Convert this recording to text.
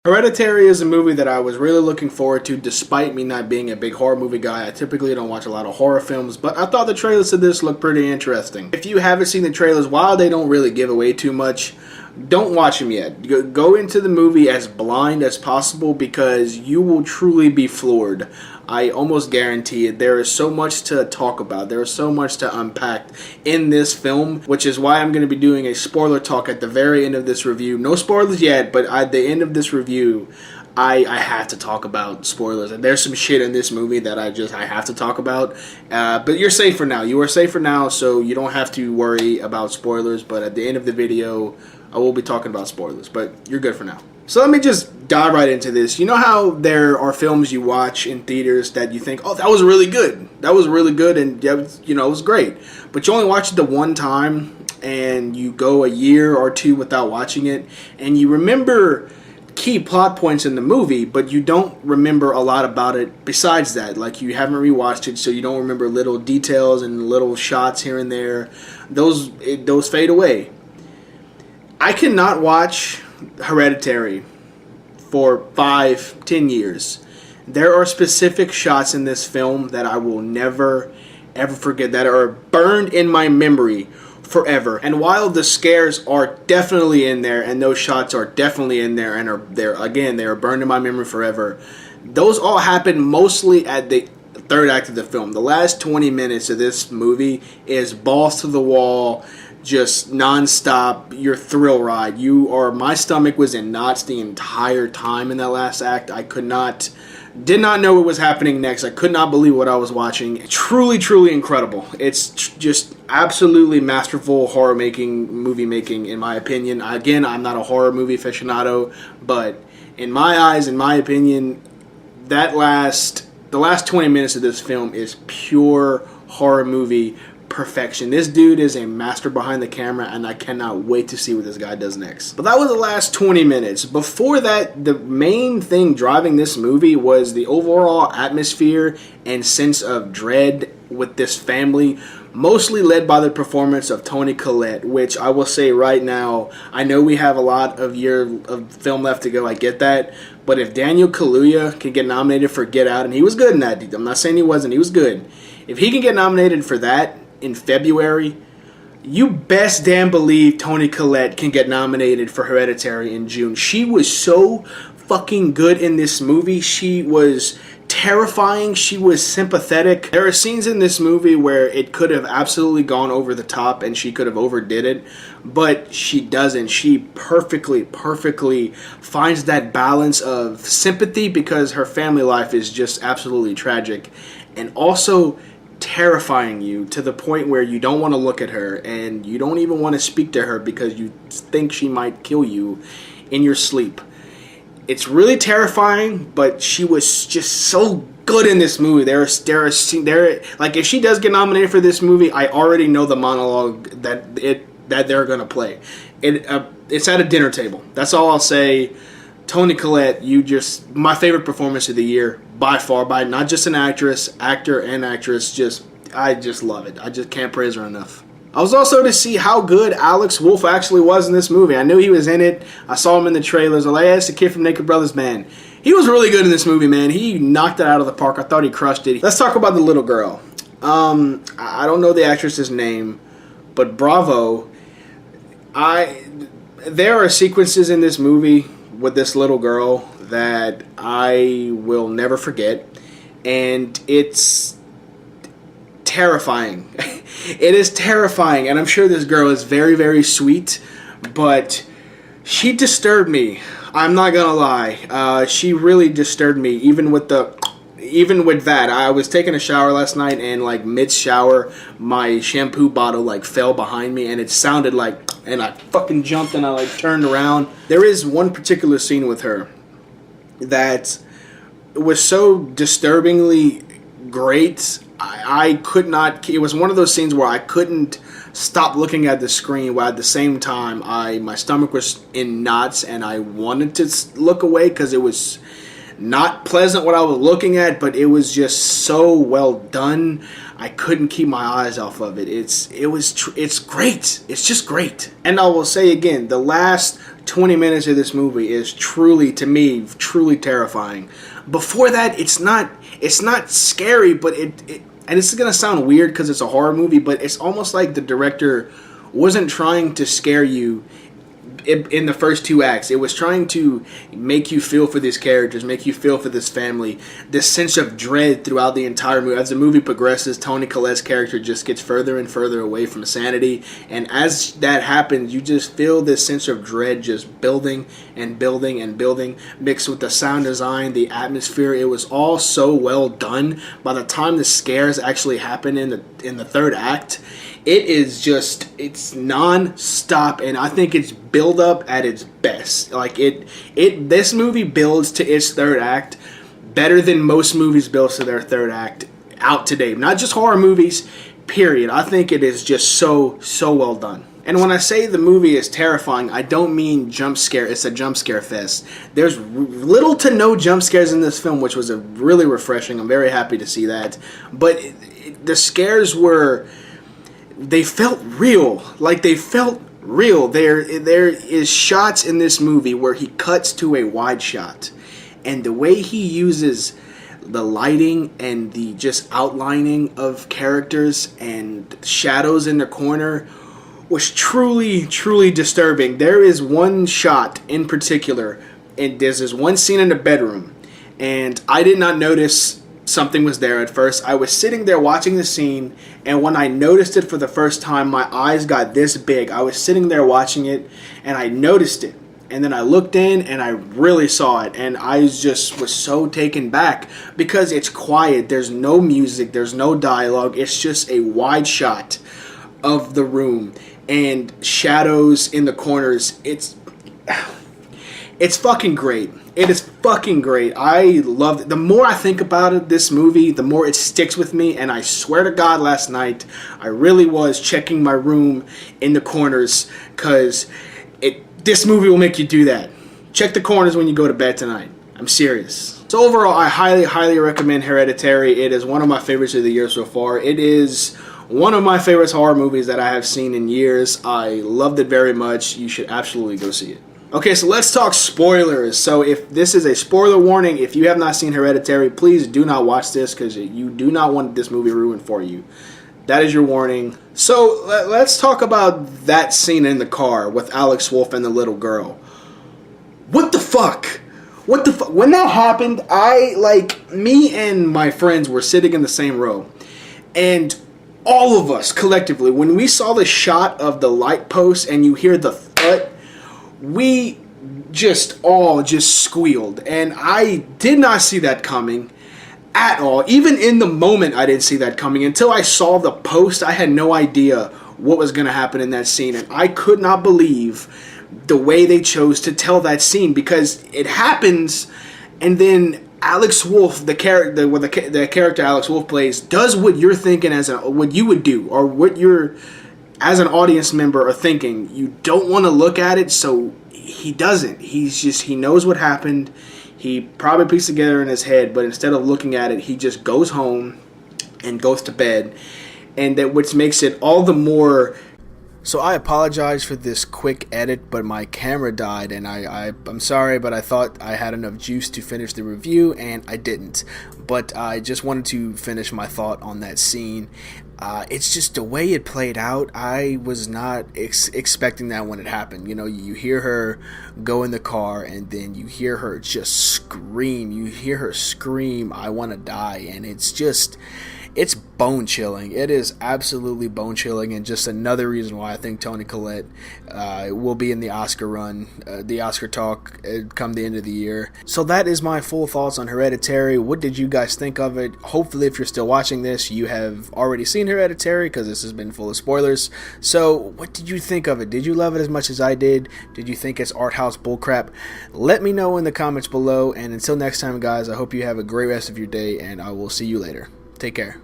Hereditary is a movie that I was really looking forward to despite me not being a big horror movie guy. I typically don't watch a lot of horror films, but I thought the trailers to this looked pretty interesting. If you haven't seen the trailers, while they don't really give away too much, don't watch them yet. Go into the movie as blind as possible because you will truly be floored. I almost guarantee it. There is so much to talk about. There is so much to unpack in this film, which is why I'm going to be doing a spoiler talk at the very end of this review. No spoilers yet, but at the end of this review, I have to talk about spoilers. And there's some shit in this movie that I have to talk about. But you're safe for now. You are safe for now, so you don't have to worry about spoilers. But at the end of the video, I will be talking about spoilers. But you're good for now. So let me just dive right into this. You know how there are films you watch in theaters that you think, oh, that was really good. That was really good and, it was great. But you only watch it the one time and you go a year or two without watching it. And you remember key plot points in the movie, but you don't remember a lot about it besides that. Like you haven't rewatched it, so you don't remember little details and little shots here and there. Those fade away. I cannot watch Hereditary for 5-10 years. There are specific shots in this film that I will never ever forget, that are burned in my memory forever. And while the scares are definitely in there and those shots are definitely in there and are there again, they are burned in my memory forever, those all happen mostly at the third act of the film. The last 20 minutes of this movie is balls to the wall, just non-stop, your thrill ride. My stomach was in knots the entire time in that last act. Did not know what was happening next. I could not believe what I was watching. Truly, truly incredible. It's just absolutely masterful movie making, in my opinion. Again, I'm not a horror movie aficionado, but in my eyes, in my opinion, the last 20 minutes of this film is pure horror movie perfection. This dude is a master behind the camera, and I cannot wait to see what this guy does next. But that was the last 20 minutes. Before that, the main thing driving this movie was the overall atmosphere and sense of dread with this family, mostly led by the performance of Toni Collette, which I will say right now, I know we have a lot of film left to go, I get that, but if Daniel Kaluuya can get nominated for Get Out, and he was good in that, I'm not saying he wasn't, he was good. If he can get nominated for that in February, you best damn believe Toni Collette can get nominated for Hereditary in June. She was so fucking good in this movie. She was terrifying. She was sympathetic. There are scenes in this movie where it could have absolutely gone over the top and she could have overdid it, but she doesn't. She perfectly finds that balance of sympathy because her family life is just absolutely tragic, and also terrifying you to the point where you don't want to look at her and you don't even want to speak to her because you think she might kill you in your sleep. It's really terrifying, but she was just so good in this movie. Like if she does get nominated for this movie, I already know the monologue that they're gonna play. It's at a dinner table. That's all I'll say. Toni Collette, my favorite performance of the year by far, by not just an actor and actress. I just love it. I just can't praise her enough. I was also to see how good Alex Wolff actually was in this movie. I knew he was in it. I saw him in the trailers. Like, that's the kid from Naked Brothers, man. He was really good in this movie, man. He knocked it out of the park. I thought he crushed it. Let's talk about the little girl. I don't know the actress's name, but bravo. There are sequences in this movie with this little girl that I will never forget, and it's terrifying. It is terrifying, and I'm sure this girl is very, very sweet, but she disturbed me. I'm not gonna lie. She really disturbed me, even with that. I was taking a shower last night, and like mid-shower, my shampoo bottle like fell behind me, and it sounded like, and I fucking jumped and I like turned around. There is one particular scene with her that was so disturbingly great. I could not. It was one of those scenes where I couldn't stop looking at the screen, while at the same time my stomach was in knots and I wanted to look away because it was not pleasant what I was looking at, but it was just so well done. I couldn't keep my eyes off of it. It's great. It's just great. And I will say again, the last 20 minutes of this movie is truly, to me, truly terrifying. Before that, it's not scary, but it and this is gonna sound weird because it's a horror movie, but it's almost like the director wasn't trying to scare you in the first two acts. It was trying to make you feel for these characters, make you feel for this family, this sense of dread throughout the entire movie. As the movie progresses, Toni Collette's character just gets further and further away from sanity, and as that happens, you just feel this sense of dread just building and building and building, mixed with the sound design, the atmosphere. It was all so well done. By the time the scares actually happen in the third act, it's non-stop, and I think it's build up at its best. Like this movie builds to its third act better than most movies build to their third act out to date. Not just horror movies, period. I think it is just so well done. And when I say the movie is terrifying, I don't mean jump scare. It's a jump scare fest. There's little to no jump scares in this film, which was really refreshing. I'm very happy to see that. But the scares they felt real. Like, they felt real. There is shots in this movie where he cuts to a wide shot, and the way he uses the lighting and the just outlining of characters and shadows in the corner was truly disturbing. There is one shot in particular, and there's this one scene in the bedroom, and I did not notice something was there at first. I was sitting there watching the scene, and when I noticed it for the first time, my eyes got this big. I was sitting there watching it, and I noticed it. And then I looked in, and I really saw it, and I just was so taken back because it's quiet. There's no music. There's no dialogue. It's just a wide shot of the room and shadows in the corners. It's fucking great. It is fucking great. I love it. The more I think about it, this movie, the more it sticks with me. And I swear to God, last night, I really was checking my room in the corners, because this movie will make you do that. Check the corners when you go to bed tonight. I'm serious. So overall, I highly recommend Hereditary. It is one of my favorites of the year so far. It is one of my favorite horror movies that I have seen in years. I loved it very much. You should absolutely go see it. Okay, so let's talk spoilers. So if this is a spoiler warning, if you have not seen Hereditary, please do not watch this, because you do not want this movie ruined for you. That is your warning. So let's talk about that scene in the car with Alex Wolff and the little girl. What the fuck? What the fuck? When that happened, me and my friends were sitting in the same row, and all of us collectively, when we saw the shot of the light post and you hear the thud, we all squealed. And I did not see that coming at all. Even in the moment, I didn't see that coming. Until I saw the post, I had no idea what was going to happen in that scene. And I could not believe the way they chose to tell that scene, because it happens, and then Alex Wolff, the character Alex Wolff plays, does what you're thinking what you would do, or what you're, as an audience member, are thinking. You don't want to look at it, so he doesn't. He knows what happened. He probably pieced it together in his head, but instead of looking at it, he just goes home and goes to bed, and that which makes it all the more. So I apologize for this quick edit, but my camera died, and I'm sorry, but I thought I had enough juice to finish the review, and I didn't. But I just wanted to finish my thought on that scene. It's just the way it played out. I was not expecting that when it happened. You know, you hear her go in the car, and then you hear her just scream. You hear her scream, "I want to die," and it's bone chilling. It is absolutely bone chilling, and just another reason why I think Toni Collette will be in the Oscar run, the Oscar talk come the end of the year. So that is my full thoughts on Hereditary. What did you guys think of it? Hopefully, if you're still watching this, you have already seen Hereditary, because this has been full of spoilers. So what did you think of it? Did you love it as much as I did? Did you think it's art house bullcrap? Let me know in the comments below, and until next time, guys, I hope you have a great rest of your day, and I will see you later. Take care.